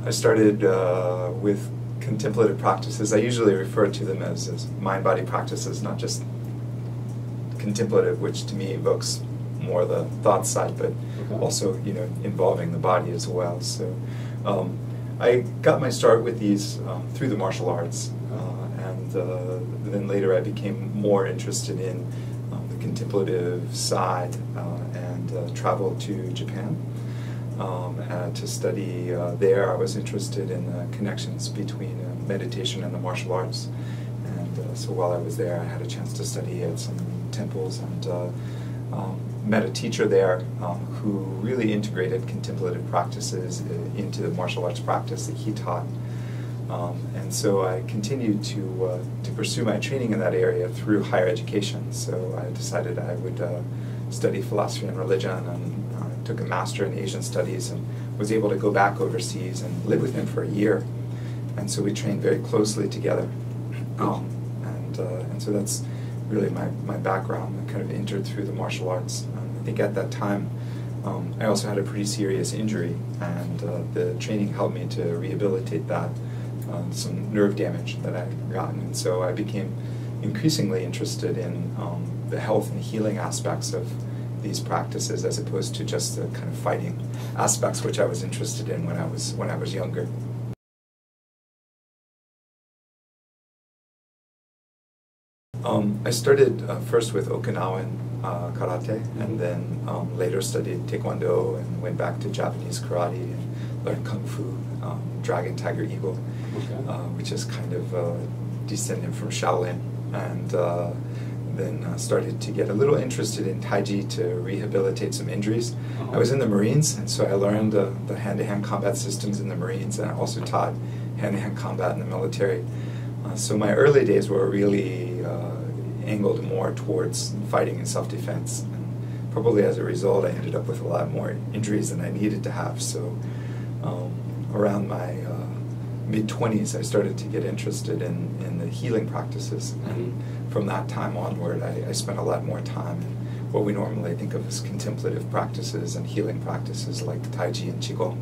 I started with contemplative practices. I usually refer to them as mind-body practices, not just contemplative, which to me evokes more the thought side, but also involving the body as well. So I got my start with these through the martial arts, and then later I became more interested in the contemplative side and traveled to Japan to study there. I was interested in the connections between meditation and the martial arts, and so while I was there, I had a chance to study at some temples and met a teacher there who really integrated contemplative practices into the martial arts practice that he taught. And so I continued to pursue my training in that area through higher education. So I decided I would study philosophy and religion, and took a master in Asian studies, and was able to go back overseas and live with him for a year. And so we trained very closely together. And so that's really my background. I kind of entered through the martial arts. I think at that time I also had a pretty serious injury, and the training helped me to rehabilitate that, some nerve damage that I'd gotten. And so I became increasingly interested in the health and healing aspects of these practices, as opposed to just the kind of fighting aspects, which I was interested in when I was younger. I started first with Okinawan karate, and then later studied Taekwondo and went back to Japanese karate and learned Kung Fu, Dragon, Tiger, Eagle, which is kind of descendant from Shaolin, and then started to get a little interested in Tai Chi to rehabilitate some injuries. I was in the Marines, and so I learned the hand-to-hand combat systems in the Marines, and I also taught hand-to-hand combat in the military. So my early days were really angled more towards fighting and self-defense, and probably as a result I ended up with a lot more injuries than I needed to have. So around my mid-20s I started to get interested in the healing practices, and from that time onward I spent a lot more time in what we normally think of as contemplative practices and healing practices like Tai Chi and Qigong.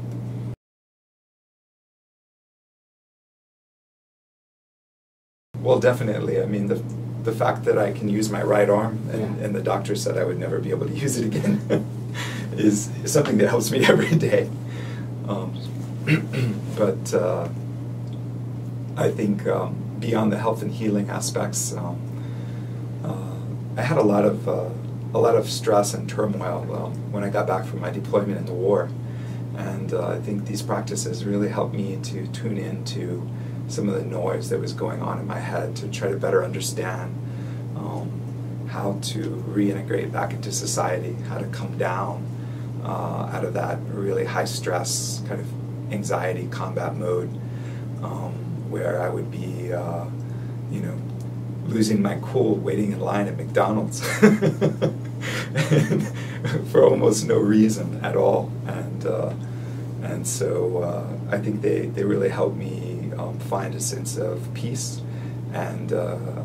Well, definitely. I mean, the fact that I can use my right arm, and the doctor said I would never be able to use it again, is something that helps me every day. But I think beyond the health and healing aspects, I had a lot of stress and turmoil when I got back from my deployment in the war, and I think these practices really helped me to tune into some of the noise that was going on in my head, to try to better understand how to reintegrate back into society, how to come down out of that really high stress kind of anxiety combat mode, where I would be losing my cool waiting in line at McDonald's for almost no reason at all. And so I think they really helped me find a sense of peace and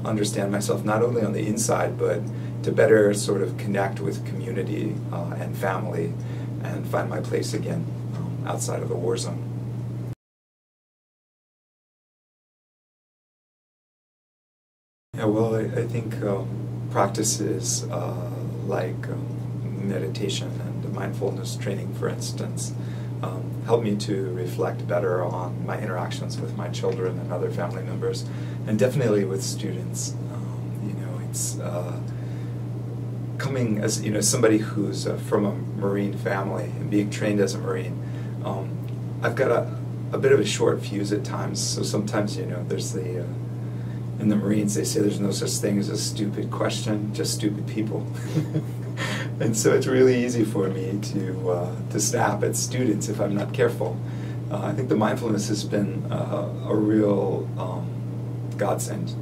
understand myself not only on the inside, but to better sort of connect with community and family and find my place again outside of the war zone. Yeah, well, I think practices like meditation and mindfulness training, for instance, helped me to reflect better on my interactions with my children and other family members, and definitely with students. It's coming as somebody who's from a Marine family and being trained as a Marine. I've got a bit of a short fuse at times, so sometimes there's the in the Marines they say there's no such thing as a stupid question, just stupid people. And so it's really easy for me to snap at students if I'm not careful. I think the mindfulness has been a real godsend,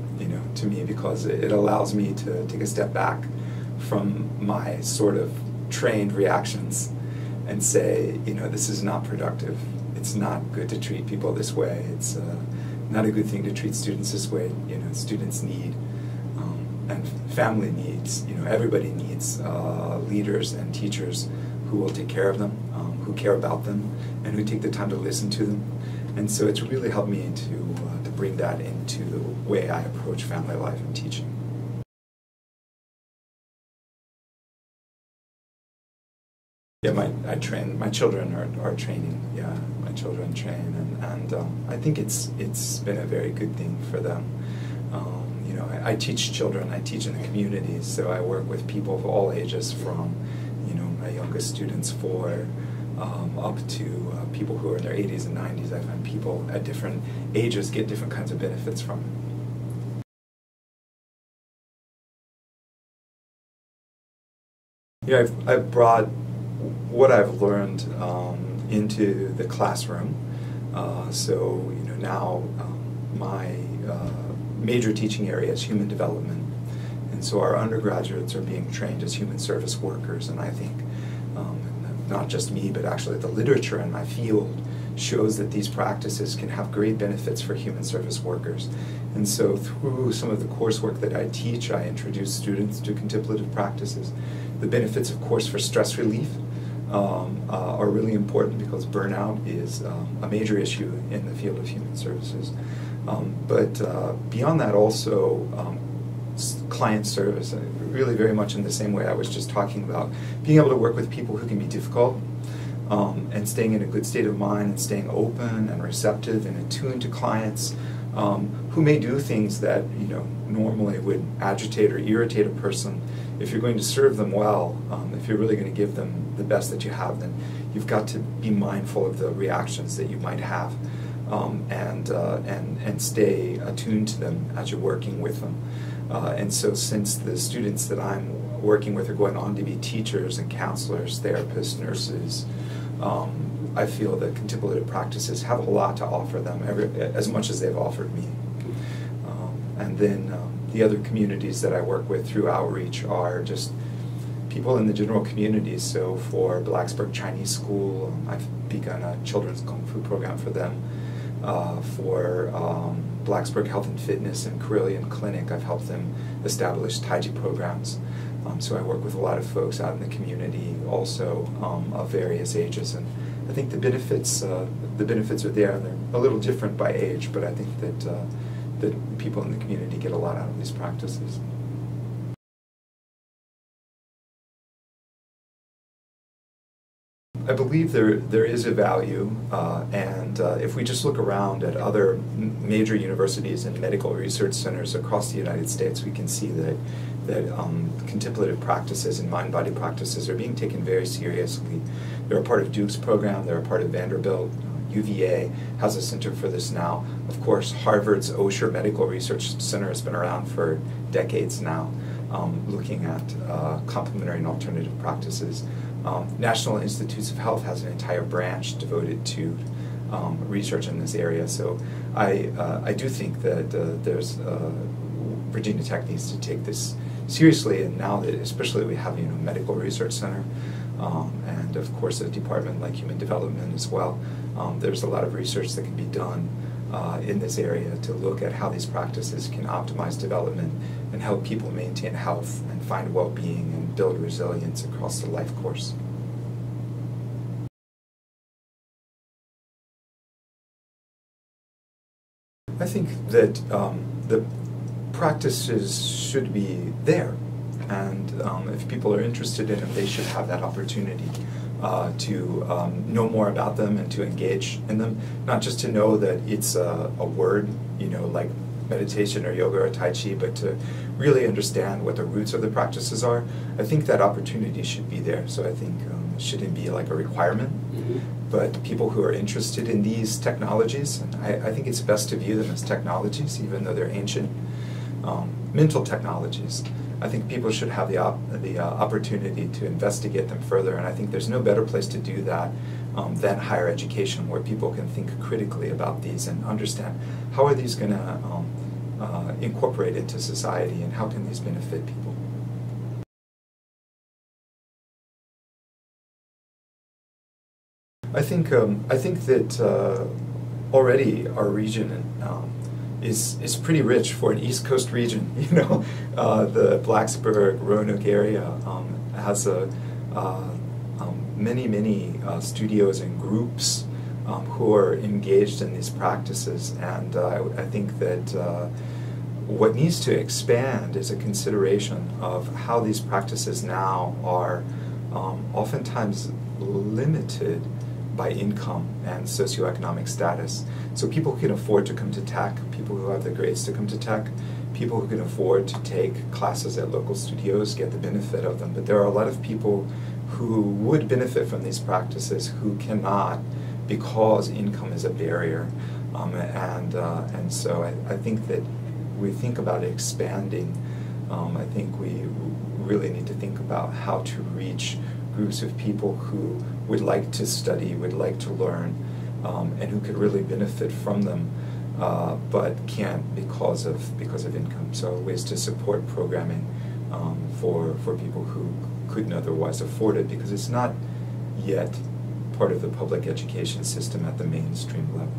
to me, because it allows me to take a step back from my sort of trained reactions and say, this is not productive. It's not good to treat people this way. It's not a good thing to treat students this way. Students need and family needs, everybody needs leaders and teachers who will take care of them, who care about them, and who take the time to listen to them. And so it's really helped me to bring that into the way I approach family life and teaching. Yeah, my children are training. Yeah, my children train, and I think it's been a very good thing for them. You know, I teach children, I teach in the communities, so I work with people of all ages, from, you know, my youngest students up to people who are in their 80s and 90s. I find people at different ages get different kinds of benefits from it. Yeah, I've brought what I've learned into the classroom. So, you know, now my major teaching area is human development, and so our undergraduates are being trained as human service workers, and I think not just me, but actually the literature in my field shows that these practices can have great benefits for human service workers. And so through some of the coursework that I teach, I introduce students to contemplative practices. The benefits, of course, for stress relief are really important, because burnout is a major issue in the field of human services. But beyond that, also client service, really very much in the same way I was just talking about, being able to work with people who can be difficult, and staying in a good state of mind, and staying open and receptive and attuned to clients who may do things that, you know, normally would agitate or irritate a person. If you're going to serve them well, if you're really going to give them the best that you have, then you've got to be mindful of the reactions that you might have, and stay attuned to them as you're working with them. And so since the students that I'm working with are going on to be teachers and counselors, therapists, nurses, I feel that contemplative practices have a lot to offer them, as much as they've offered me. And then the other communities that I work with through outreach are just people in the general community. So for Blacksburg Chinese School, I've begun a children's Kung Fu program for them. For Blacksburg Health and Fitness and Carillion Clinic, I've helped them establish Tai Chi programs. So I work with a lot of folks out in the community also, of various ages, and I think the benefits are there. They're a little different by age, but I think that people in the community get a lot out of these practices. I believe there is a value, and if we just look around at other major universities and medical research centers across the United States, we can see that contemplative practices and mind-body practices are being taken very seriously. They're a part of Duke's program, they're a part of Vanderbilt. UVA has a center for this now. Of course, Harvard's Osher Medical Research Center has been around for decades now, looking at complementary and alternative practices. National Institutes of Health has an entire branch devoted to research in this area. So I do think that Virginia Tech needs to take this seriously, and now that especially we have, you know, medical research center, and of course a department like human development as well. There's a lot of research that can be done in this area to look at how these practices can optimize development and help people maintain health and find well-being and build resilience across the life course. I think that the practices should be there, and if people are interested in it, they should have that opportunity to know more about them and to engage in them, not just to know that it's a word, you know, like meditation or yoga or Tai Chi, but to really understand what the roots of the practices are. I think that opportunity should be there, so I think it shouldn't be like a requirement. But people who are interested in these technologies, and I think it's best to view them as technologies, even though they're ancient mental technologies. I think people should have the opportunity to investigate them further, and I think there's no better place to do that than higher education, where people can think critically about these and understand how are these going to incorporate into society, and how can these benefit people. I think that already our region is pretty rich for an East Coast region. You know, the Blacksburg, Roanoke area has many studios and groups who are engaged in these practices. And I think that what needs to expand is a consideration of how these practices now are oftentimes limited by income and socioeconomic status. So people who can afford to come to tech, people who have the grades to come to tech, people who can afford to take classes at local studios get the benefit of them. But there are a lot of people who would benefit from these practices who cannot because income is a barrier. And so I think that we think about expanding. I think we really need to think about how to reach groups of people who would like to study, would like to learn, and who could really benefit from them, but can't because of income. So ways to support programming for people who couldn't otherwise afford it, because it's not yet part of the public education system at the mainstream level.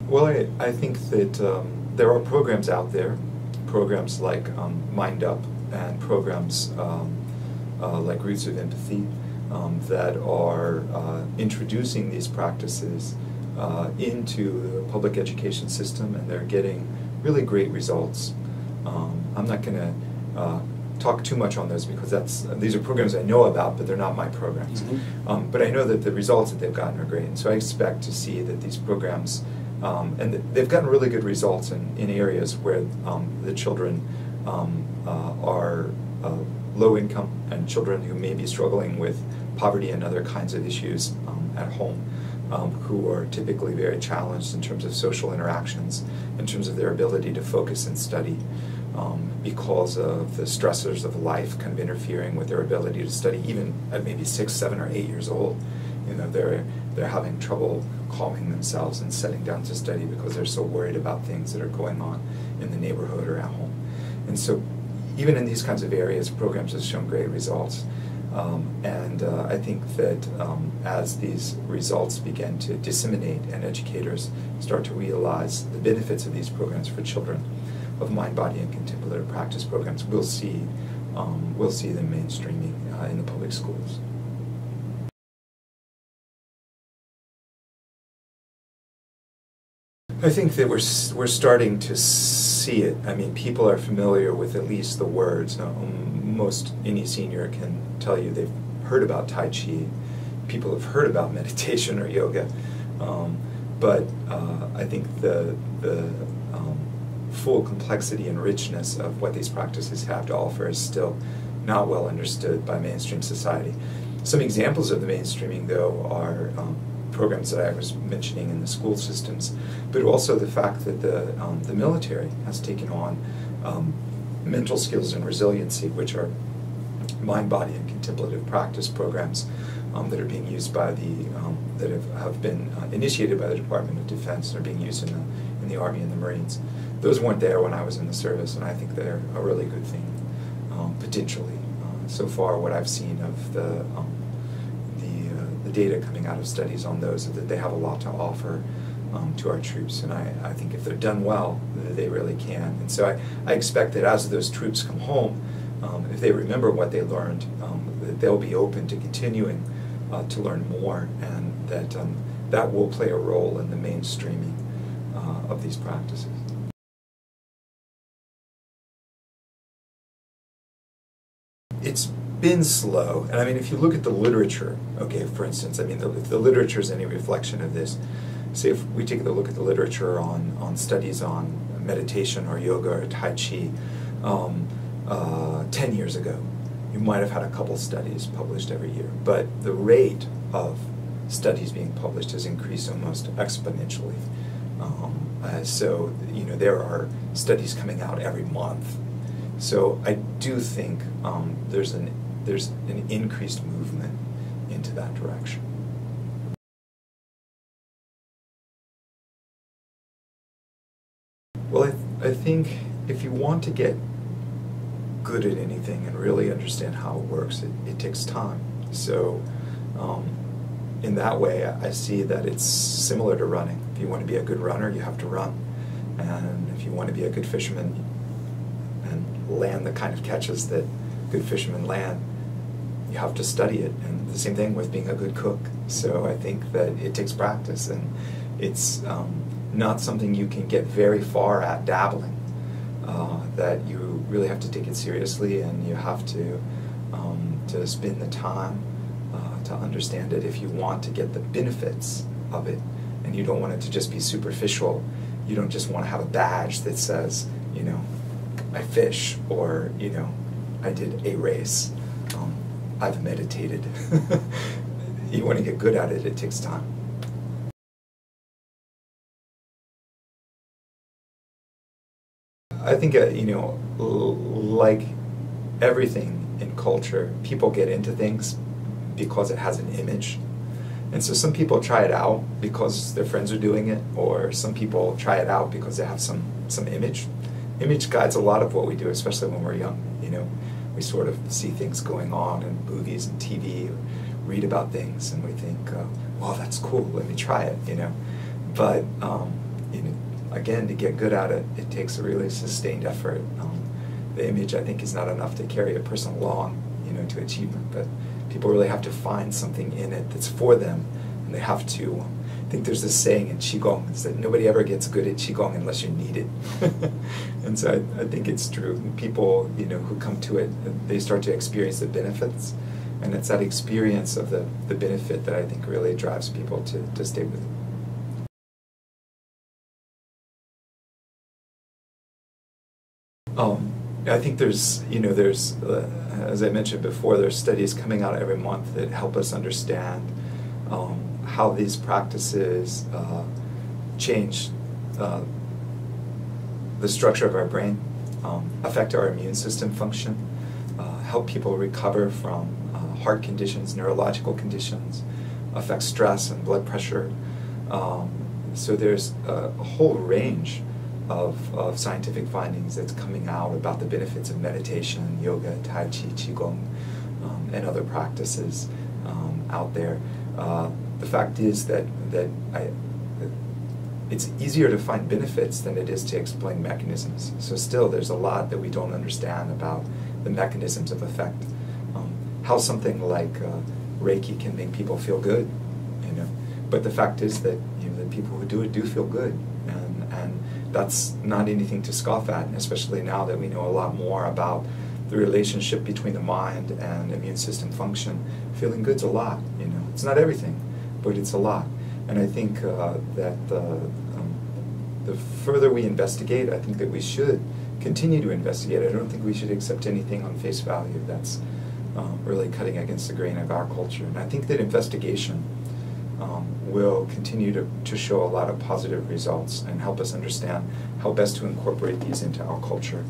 Well, I think that there are programs out there, programs like Mind Up and programs like Roots of Empathy that are introducing these practices into the public education system, and they're getting really great results. I'm not going to talk too much on those because these are programs I know about, but they're not my programs. Mm-hmm. But I know that the results that they've gotten are great, and so I expect to see that these programs, and they've gotten really good results in areas where the children are low income, and children who may be struggling with poverty and other kinds of issues at home, who are typically very challenged in terms of social interactions, in terms of their ability to focus and study, because of the stressors of life kind of interfering with their ability to study, even at maybe 6, 7, or 8 years old. You know, they're having trouble calming themselves and setting down to study because they're so worried about things that are going on in the neighborhood or at home. And so even in these kinds of areas, programs have shown great results. I think that as these results begin to disseminate and educators start to realize the benefits of these programs for children, of mind, body, and contemplative practice programs, we'll see them mainstreaming in the public schools. I think that we're starting to see it. I mean, people are familiar with at least the words. Most any senior can tell you they've heard about Tai Chi. People have heard about meditation or yoga, but I think the full complexity and richness of what these practices have to offer is still not well understood by mainstream society. Some examples of the mainstreaming, though, are programs that I was mentioning in the school systems, but also the fact that the military has taken on mental skills and resiliency, which are mind, body, and contemplative practice programs that are being used by that have been initiated by the Department of Defense and are being used in the Army and the Marines. Those weren't there when I was in the service, and I think they're a really good thing, potentially. So far, what I've seen of the data coming out of studies on those is that they have a lot to offer to our troops, and I think if they're done well, they really can. And so I expect that as those troops come home, if they remember what they learned, that they'll be open to continuing to learn more, and that will play a role in the mainstreaming of these practices. It's been slow, and I mean, if you look at the literature, okay, for instance, I mean, if the literature is any reflection of this, say if we take a look at the literature on studies on meditation or yoga or Tai Chi 10 years ago, you might have had a couple studies published every year, but the rate of studies being published has increased almost exponentially. So, you know, there are studies coming out every month. So I do think there's an increased movement into that direction. Well, I think if you want to get good at anything and really understand how it works, it takes time. So in that way, I see that it's similar to running. If you want to be a good runner, you have to run. And if you want to be a good fisherman and land the kind of catches that good fishermen land, you have to study it. And the same thing with being a good cook. So I think that it takes practice, and it's not something you can get very far at dabbling. That you really have to take it seriously, and you have to spend the time to understand it if you want to get the benefits of it. And you don't want it to just be superficial. You don't just want to have a badge that says, you know, I fish, or, you know, I did a race. I've meditated. You want to get good at it, it takes time. I think, you know, like everything in culture, people get into things because it has an image. And so some people try it out because their friends are doing it, or some people try it out because they have some image. Image guides a lot of what we do, especially when we're young. You know, we sort of see things going on in movies and TV, or read about things, and we think, well, that's cool, let me try it, you know. But, you know, again, to get good at it, it takes a really sustained effort. The image, I think, is not enough to carry a person along, you know, to achievement, but people really have to find something in it that's for them, and they have to. I think there's this saying in Qigong, is that nobody ever gets good at Qigong unless you need it. And so I think it's true. People, you know, who come to it, they start to experience the benefits, and it's that experience of the benefit that I think really drives people to stay with it. I think there's, you know, as I mentioned before, there's studies coming out every month that help us understand how these practices change the structure of our brain, affect our immune system function, help people recover from heart conditions, neurological conditions, affect stress and blood pressure. So there's a whole range of scientific findings that's coming out about the benefits of meditation, yoga, Tai Chi, Qigong, and other practices out there. The fact is that it's easier to find benefits than it is to explain mechanisms. So still, there's a lot that we don't understand about the mechanisms of effect. How something like Reiki can make people feel good, you know. But the fact is that, you know, the people who do it do feel good, and that's not anything to scoff at, especially now that we know a lot more about the relationship between the mind and immune system function. Feeling good's a lot, you know. It's not everything, but it's a lot. And I think that the further we investigate, I think that we should continue to investigate. I don't think we should accept anything on face value that's really cutting against the grain of our culture. And I think that investigation will continue to show a lot of positive results and help us understand how best to incorporate these into our culture.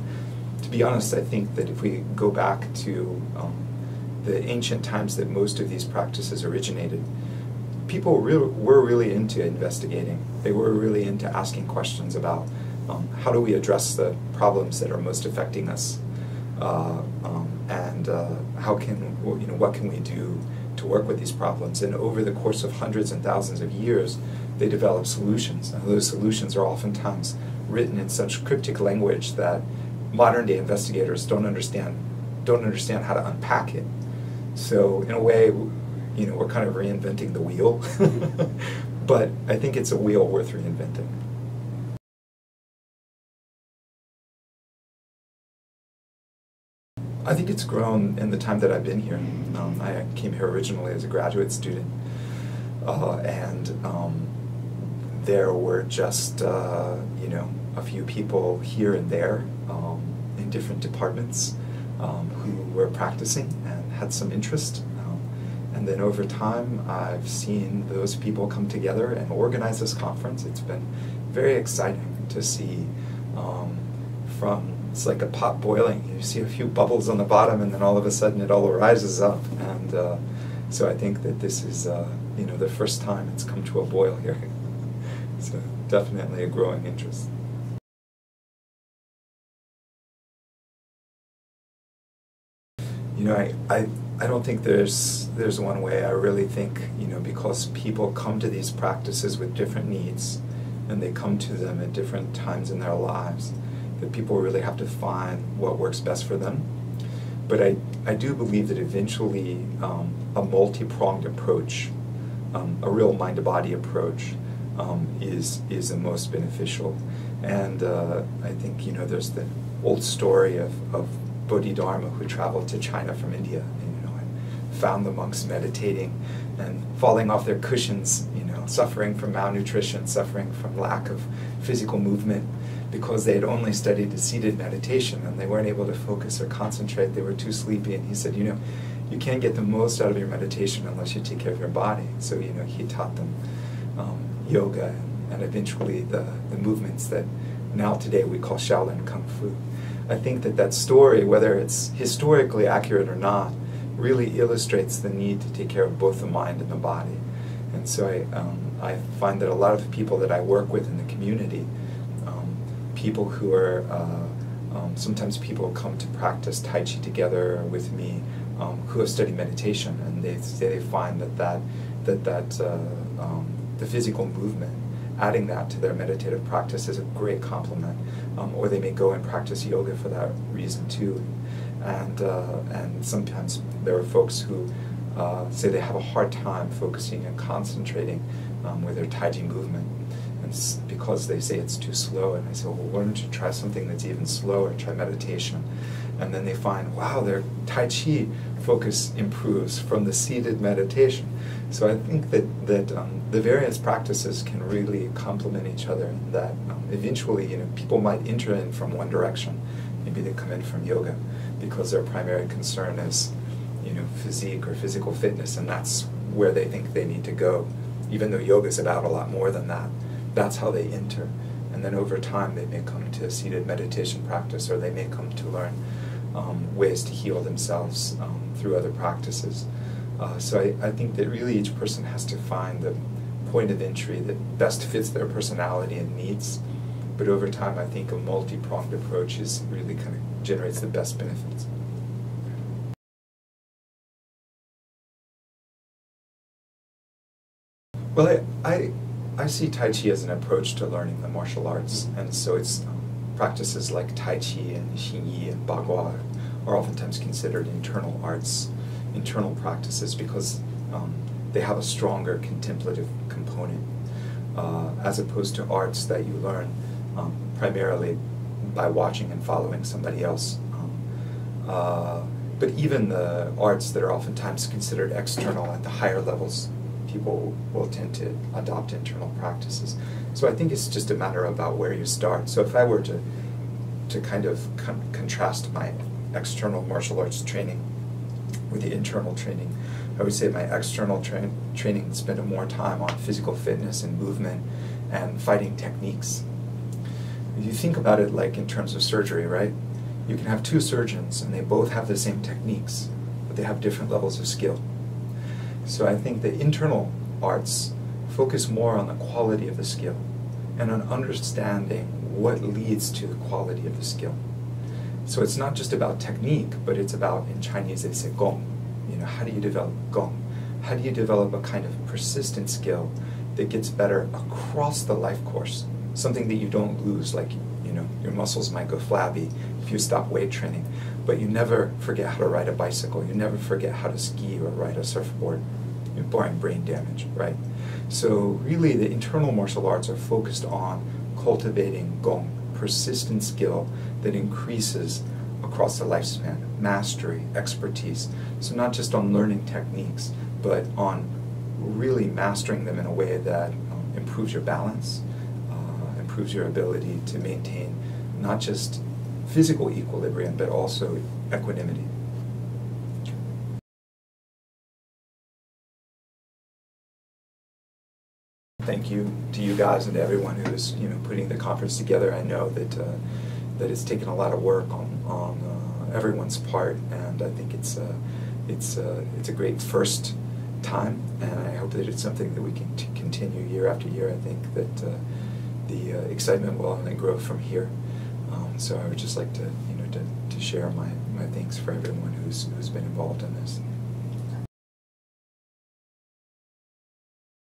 To be honest, I think that if we go back to the ancient times that most of these practices originated, people were really into investigating. They were really into asking questions about how do we address the problems that are most affecting us, and how can, you know, what can we do to work with these problems. And over the course of hundreds and thousands of years, they developed solutions. And those solutions are oftentimes written in such cryptic language that modern-day investigators don't understand how to unpack it. So in a way, you know, we're kind of reinventing the wheel, but I think it's a wheel worth reinventing. I think it's grown in the time that I've been here. I came here originally as a graduate student, and there were just, you know, a few people here and there in different departments who were practicing and had some interest. And then over time, I've seen those people come together and organize this conference. It's been very exciting to see it's like a pot boiling. You see a few bubbles on the bottom, and then all of a sudden it all rises up. And so I think that this is, you know, the first time it's come to a boil here. So definitely a growing interest. You know, I don't think there's one way. I really think, you know, because people come to these practices with different needs, and they come to them at different times in their lives, that people really have to find what works best for them. But I do believe that eventually a multi-pronged approach, a real mind-to-body approach, is the most beneficial. And I think, you know, there's the old story of Bodhidharma who traveled to China from India, and, you know, and found the monks meditating and falling off their cushions, you know, suffering from malnutrition, suffering from lack of physical movement, because they had only studied a seated meditation and they weren't able to focus or concentrate. They were too sleepy, and he said, you know, you can't get the most out of your meditation unless you take care of your body. So, you know, he taught them yoga and eventually the movements that now today we call Shaolin Kung Fu. I think that story, whether it's historically accurate or not, really illustrates the need to take care of both the mind and the body. And so I find that a lot of people that I work with in the community, people who are, sometimes people come to practice Tai Chi together with me, who have studied meditation, and they say they find that the physical movement, adding that to their meditative practice is a great complement. Or they may go and practice yoga for that reason too. And sometimes there are folks who say they have a hard time focusing and concentrating with their Tai Chi movement, and because they say it's too slow. And I say, well, why don't you try something that's even slower? Try meditation. And then they find, wow, their Tai Chi focus improves from the seated meditation. So I think that the various practices can really complement each other, and that eventually, you know, people might enter in from one direction. Maybe they come in from yoga because their primary concern is, you know, physique or physical fitness, and that's where they think they need to go, even though yoga is about a lot more than that. That's how they enter. And then over time they may come to a seated meditation practice, or they may come to learn ways to heal themselves through other practices. So I think that really each person has to find the point of entry that best fits their personality and needs. But over time, I think a multi-pronged approach is really kind of generates the best benefits. Well, I see Tai Chi as an approach to learning the martial arts, and so it's practices like Tai Chi and Xin Yi and Bagua are oftentimes considered internal arts, internal practices, because they have a stronger contemplative component, as opposed to arts that you learn primarily by watching and following somebody else. But even the arts that are oftentimes considered external at the higher levels, people will tend to adopt internal practices. So I think it's just a matter about where you start. So if I were to kind of contrast my external martial arts training with the internal training, I would say my external training spent more time on physical fitness and movement and fighting techniques. If you think about it like in terms of surgery, right? You can have two surgeons and they both have the same techniques, but they have different levels of skill. So I think the internal arts focus more on the quality of the skill and on understanding what leads to the quality of the skill. So it's not just about technique, but it's about, in Chinese they say gong. You know, how do you develop gong? How do you develop a kind of persistent skill that gets better across the life course? Something that you don't lose, like, you know, your muscles might go flabby if you stop weight training, but you never forget how to ride a bicycle, you never forget how to ski or ride a surfboard, you're barring brain damage, right? So really the internal martial arts are focused on cultivating gong, persistent skill that increases across the lifespan, mastery, expertise. So not just on learning techniques, but on really mastering them in a way that improves your balance, improves your ability to maintain not just physical equilibrium, but also equanimity. Thank you to you guys and to everyone who is, you know, putting the conference together. I know that that it's taken a lot of work on everyone's part, and I think it's a great first time, and I hope that it's something that we can continue year after year. I think that the excitement will only grow from here. So I would just like to, you know, to share my thanks for everyone who's been involved in this.